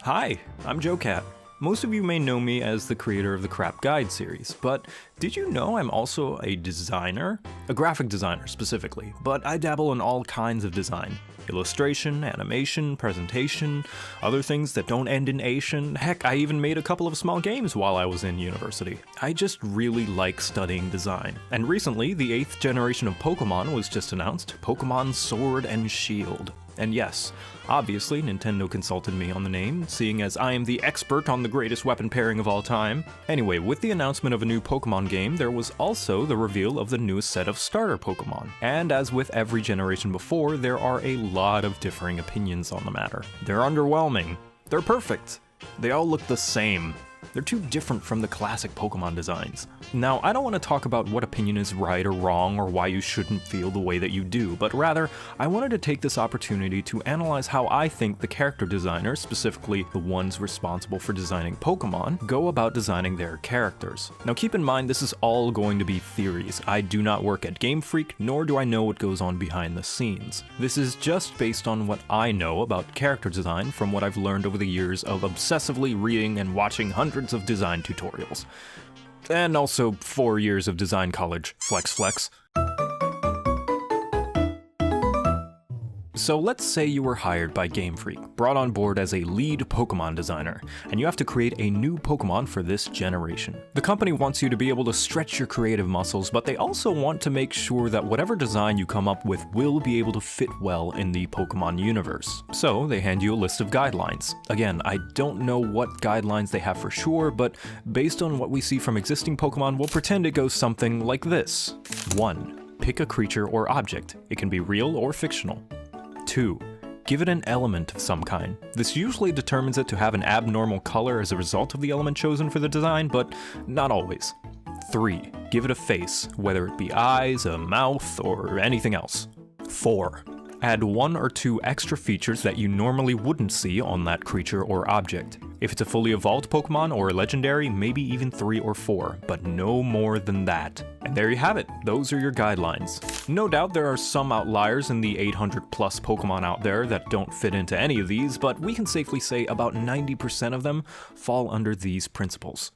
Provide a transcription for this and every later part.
Hi, I'm JoCat. Most of you may know me as the creator of the Crap Guide series, but did you know I'm also a designer? A graphic designer specifically, but I dabble in all kinds of design. Illustration, animation, presentation, other things that don't end in ation. Heck, I even made a couple of small games while I was in university. I just really like studying design. And recently, the 8th generation of Pokemon was just announced, Pokemon Sword and Shield. And yes, obviously Nintendo consulted me on the name, seeing as I am the expert on the greatest weapon pairing of all time. Anyway, with the announcement of a new Pokemon game, there was also the reveal of the newest set of starter Pokemon. And as with every generation before, there are a lot of differing opinions on the matter. They're underwhelming. They're perfect. They all look the same. They're too different from the classic Pokemon designs. Now, I don't want to talk about what opinion is right or wrong or why you shouldn't feel the way that you do, but rather, I wanted to take this opportunity to analyze how I think the character designers, specifically the ones responsible for designing Pokemon, go about designing their characters. Now keep in mind this is all going to be theories. I do not work at Game Freak, nor do I know what goes on behind the scenes. This is just based on what I know about character design from what I've learned over the years of obsessively reading and watching hundreds of design tutorials. And also 4 years of design college. Flex flex. So let's say you were hired by Game Freak, brought on board as a lead Pokemon designer, and you have to create a new Pokemon for this generation. The company wants you to be able to stretch your creative muscles, but they also want to make sure that whatever design you come up with will be able to fit well in the Pokemon universe. So they hand you a list of guidelines. Again, I don't know what guidelines they have for sure, but based on what we see from existing Pokemon, we'll pretend it goes something like this. 1. Pick a creature or object. It can be real or fictional. 2. Give it an element of some kind. This usually determines it to have an abnormal color as a result of the element chosen for the design, but not always. 3. Give it a face, whether it be eyes, a mouth, or anything else. 4. Add 1 or 2 extra features that you normally wouldn't see on that creature or object. If it's a fully evolved Pokemon or a legendary, maybe even 3 or 4, but no more than that. And there you have it, those are your guidelines. No doubt there are some outliers in the 800 plus Pokemon out there that don't fit into any of these, but we can safely say about 90% of them fall under these principles.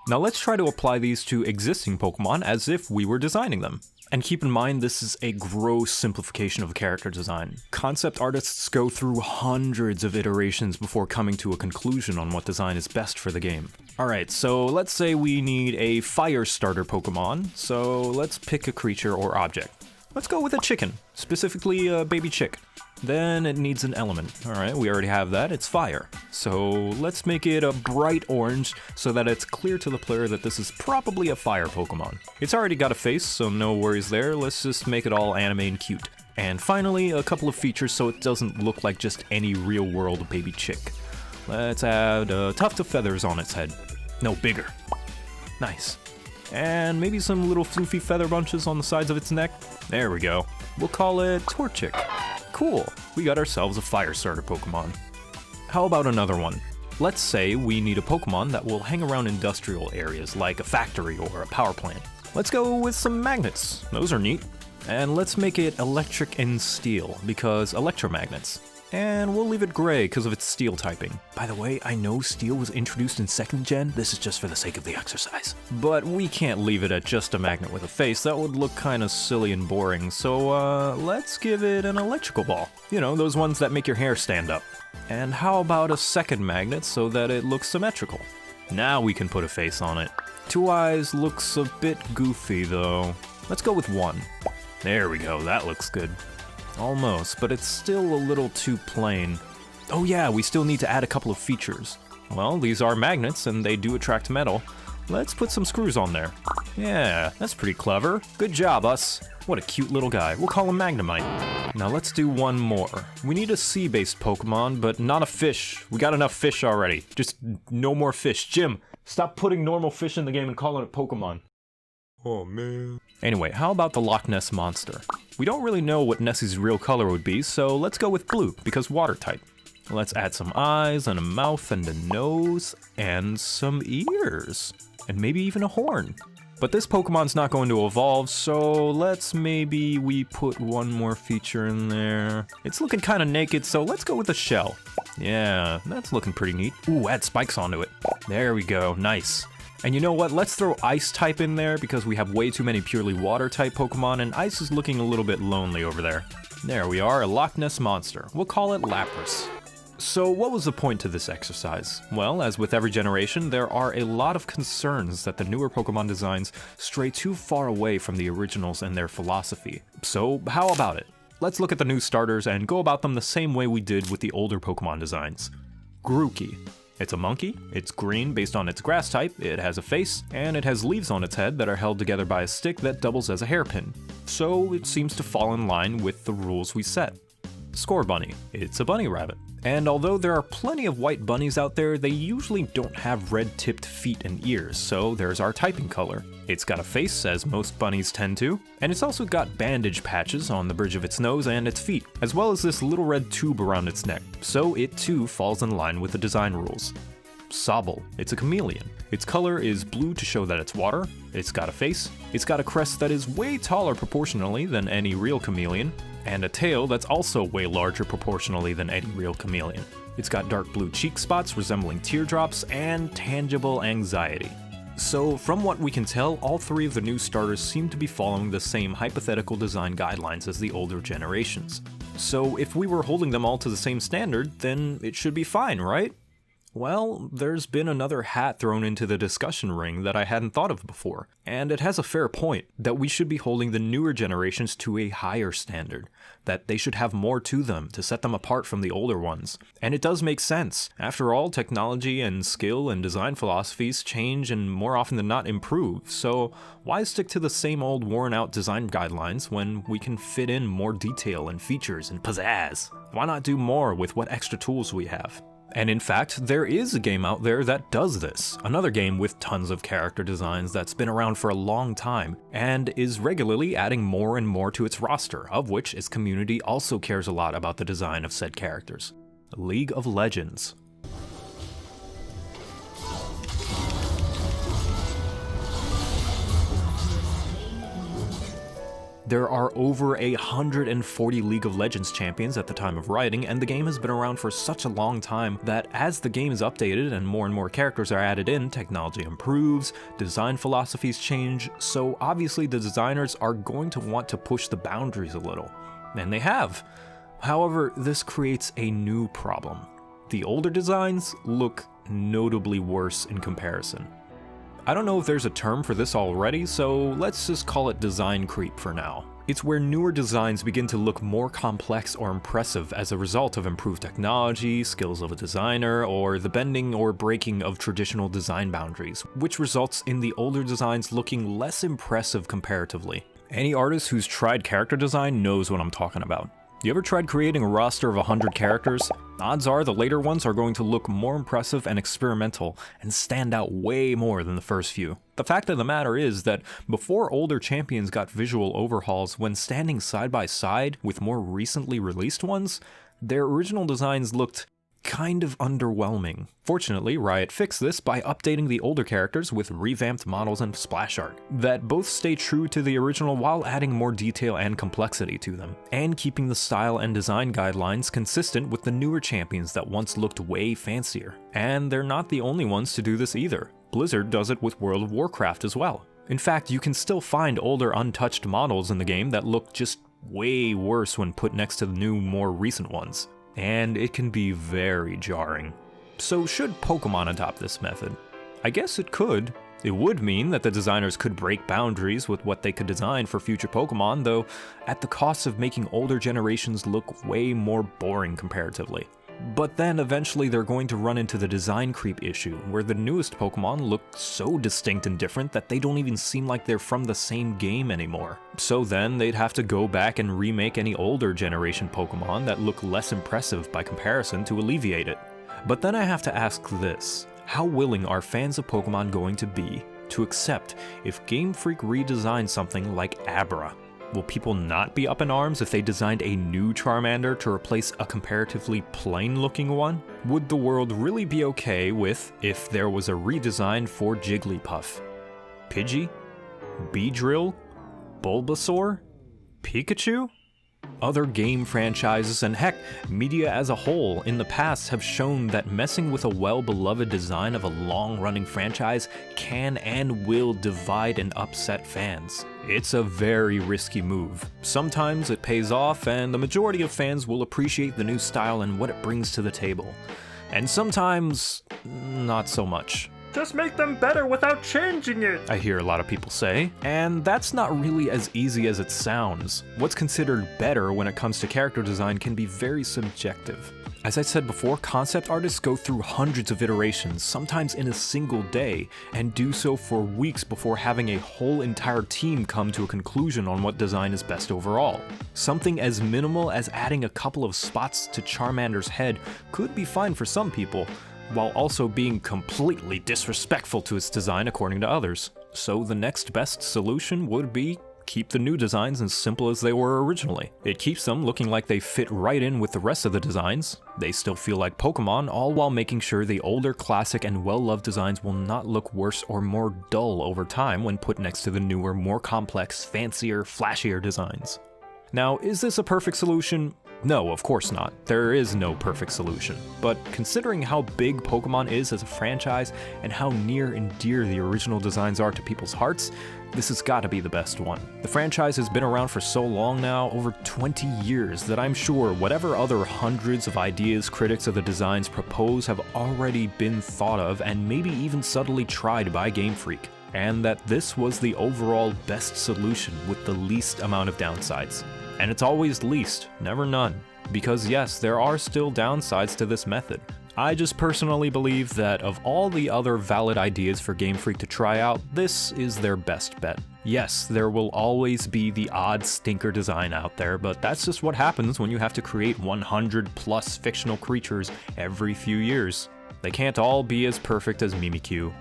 Now let's try to apply these to existing Pokemon as if we were designing them. And keep in mind, this is a gross simplification of character design. Concept artists go through hundreds of iterations before coming to a conclusion on what design is best for the game. Alright, so let's say we need a fire starter Pokemon, so let's pick a creature or object. Let's go with a chicken, specifically a baby chick. Then it needs an element. Alright, we already have that, it's fire. So let's make it a bright orange so that it's clear to the player that this is probably a fire Pokemon. It's already got a face, so no worries there, let's just make it all anime and cute. And finally, a couple of features so it doesn't look like just any real-world baby chick. Let's add a tuft of feathers on its head. No, bigger. Nice. And maybe some little floofy feather bunches on the sides of its neck. There we go. We'll call it Torchic. Cool, we got ourselves a fire starter Pokemon. How about another one? Let's say we need a Pokemon that will hang around industrial areas like a factory or a power plant. Let's go with some magnets, those are neat. And let's make it electric and steel, because electromagnets. And we'll leave it gray because of its steel typing. By the way, I know steel was introduced in 2nd gen, this is just for the sake of the exercise. But we can't leave it at just a magnet with a face, that would look kinda silly and boring, so let's give it an electrical ball. You know, those ones that make your hair stand up. And how about a second magnet so that it looks symmetrical? Now we can put a face on it. 2 eyes looks a bit goofy though. Let's go with 1. There we go, that looks good. Almost, but it's still a little too plain. Oh yeah, we still need to add a couple of features. Well, these are magnets and they do attract metal. Let's put some screws on there. Yeah, that's pretty clever. Good job, us. What a cute little guy. We'll call him Magnemite. Now let's do one more. We need a sea-based Pokemon, but not a fish. We got enough fish already. Just no more fish. Jim, stop putting normal fish in the game and calling it Pokemon. Oh man. Anyway, how about the Loch Ness Monster? We don't really know what Nessie's real color would be, so let's go with blue, because water type. Let's add some eyes and a mouth and a nose and some ears. And maybe even a horn. But this Pokemon's not going to evolve, so maybe we put one more feature in there. It's looking kind of naked, so let's go with a shell. Yeah, that's looking pretty neat. Ooh, add spikes onto it. There we go, nice. And you know what, let's throw Ice type in there because we have way too many purely water type Pokemon and Ice is looking a little bit lonely over there. There we are, a Loch Ness monster. We'll call it Lapras. So what was the point to this exercise? Well, as with every generation, there are a lot of concerns that the newer Pokemon designs stray too far away from the originals and their philosophy. So how about it? Let's look at the new starters and go about them the same way we did with the older Pokemon designs. Grookey. It's a monkey, it's green based on its grass type, it has a face, and it has leaves on its head that are held together by a stick that doubles as a hairpin. So it seems to fall in line with the rules we set. Scorbunny. It's a bunny rabbit. And although there are plenty of white bunnies out there, they usually don't have red-tipped feet and ears, so there's our typing color. It's got a face, as most bunnies tend to, and it's also got bandage patches on the bridge of its nose and its feet, as well as this little red tube around its neck, so it too falls in line with the design rules. Sobble. It's a chameleon. Its color is blue to show that it's water, it's got a face, it's got a crest that is way taller proportionally than any real chameleon, and a tail that's also way larger proportionally than any real chameleon. It's got dark blue cheek spots resembling teardrops and tangible anxiety. So from what we can tell, all three of the new starters seem to be following the same hypothetical design guidelines as the older generations. So if we were holding them all to the same standard, then it should be fine, right? Well, there's been another hat thrown into the discussion ring that I hadn't thought of before, and it has a fair point, that we should be holding the newer generations to a higher standard, that they should have more to them to set them apart from the older ones. And it does make sense. After all, technology and skill and design philosophies change and more often than not improve, so why stick to the same old worn out design guidelines when we can fit in more detail and features and pizzazz? Why not do more with what extra tools we have? And in fact, there is a game out there that does this. Another game with tons of character designs that's been around for a long time, and is regularly adding more and more to its roster, of which its community also cares a lot about the design of said characters. League of Legends. There are over 140 League of Legends champions at the time of writing, and the game has been around for such a long time that as the game is updated and more characters are added in, technology improves, design philosophies change, so obviously the designers are going to want to push the boundaries a little. And they have. However, this creates a new problem. The older designs look notably worse in comparison. I don't know if there's a term for this already, so let's just call it design creep for now. It's where newer designs begin to look more complex or impressive as a result of improved technology, skills of a designer, or the bending or breaking of traditional design boundaries, which results in the older designs looking less impressive comparatively. Any artist who's tried character design knows what I'm talking about. You ever tried creating a roster of 100 characters? Odds are the later ones are going to look more impressive and experimental and stand out way more than the first few. The fact of the matter is that before older champions got visual overhauls, when standing side by side with more recently released ones, their original designs looked kind of underwhelming. Fortunately, Riot fixed this by updating the older characters with revamped models and splash art that both stay true to the original while adding more detail and complexity to them, and keeping the style and design guidelines consistent with the newer champions that once looked way fancier. And they're not the only ones to do this either. Blizzard does it with World of Warcraft as well. In fact, you can still find older untouched models in the game that look just way worse when put next to the new, more recent ones. And it can be very jarring. So should Pokemon adopt this method? I guess it could. It would mean that the designers could break boundaries with what they could design for future Pokemon, though at the cost of making older generations look way more boring comparatively. But then eventually they're going to run into the design creep issue, where the newest Pokemon look so distinct and different that they don't even seem like they're from the same game anymore. So then they'd have to go back and remake any older generation Pokemon that look less impressive by comparison to alleviate it. But then I have to ask this: how willing are fans of Pokemon going to be to accept if Game Freak redesigns something like Abra? Will people not be up in arms if they designed a new Charmander to replace a comparatively plain-looking one? Would the world really be okay with if there was a redesign for Jigglypuff? Pidgey? Beedrill? Bulbasaur? Pikachu? Other game franchises and heck, media as a whole in the past have shown that messing with a well-beloved design of a long-running franchise can and will divide and upset fans. It's a very risky move. Sometimes it pays off and the majority of fans will appreciate the new style and what it brings to the table. And sometimes, not so much. Just make them better without changing it! I hear a lot of people say, and that's not really as easy as it sounds. What's considered better when it comes to character design can be very subjective. As I said before, concept artists go through hundreds of iterations, sometimes in a single day, and do so for weeks before having a whole entire team come to a conclusion on what design is best overall. Something as minimal as adding a couple of spots to Charmander's head could be fine for some people, while also being completely disrespectful to its design according to others. So the next best solution would be keep the new designs as simple as they were originally. It keeps them looking like they fit right in with the rest of the designs. They still feel like Pokemon, all while making sure the older classic and well-loved designs will not look worse or more dull over time when put next to the newer, more complex, fancier, flashier designs. Now, is this a perfect solution? No, of course not. There is no perfect solution. But considering how big Pokemon is as a franchise and how near and dear the original designs are to people's hearts, this has got to be the best one. The franchise has been around for so long now, over 20 years, that I'm sure whatever other hundreds of ideas critics of the designs propose have already been thought of and maybe even subtly tried by Game Freak, and that this was the overall best solution with the least amount of downsides. And it's always least, never none, because yes, there are still downsides to this method. I just personally believe that of all the other valid ideas for Game Freak to try out, this is their best bet. Yes, there will always be the odd stinker design out there, but that's just what happens when you have to create 100 plus fictional creatures every few years. They can't all be as perfect as Mimikyu.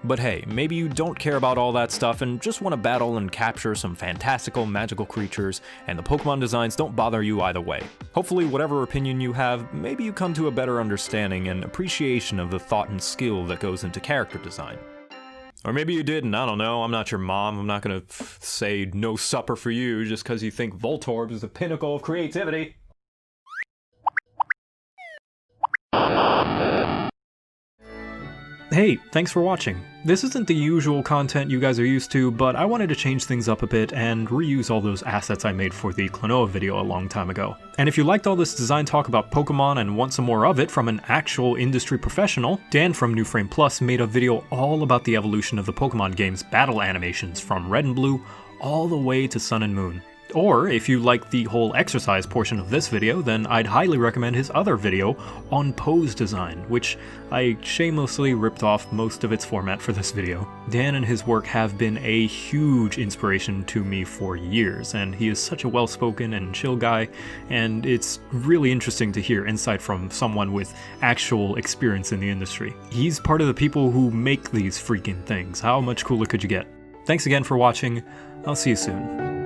But hey, maybe you don't care about all that stuff and just want to battle and capture some fantastical magical creatures, and the Pokemon designs don't bother you either way. Hopefully whatever opinion you have, maybe you come to a better understanding and appreciation of the thought and skill that goes into character design. Or maybe you didn't, I don't know, I'm not your mom, I'm not gonna say no supper for you just because you think Voltorb is the pinnacle of creativity. Hey, thanks for watching. This isn't the usual content you guys are used to, but I wanted to change things up a bit and reuse all those assets I made for the Klonoa video a long time ago. And if you liked all this design talk about Pokemon and want some more of it from an actual industry professional, Dan from New Frame Plus made a video all about the evolution of the Pokemon game's battle animations from Red and Blue all the way to Sun and Moon. Or, if you like the whole exercise portion of this video, then I'd highly recommend his other video on pose design, which I shamelessly ripped off most of its format for this video. Dan and his work have been a huge inspiration to me for years, and he is such a well-spoken and chill guy, and it's really interesting to hear insight from someone with actual experience in the industry. He's part of the people who make these freaking things. How much cooler could you get? Thanks again for watching. I'll see you soon.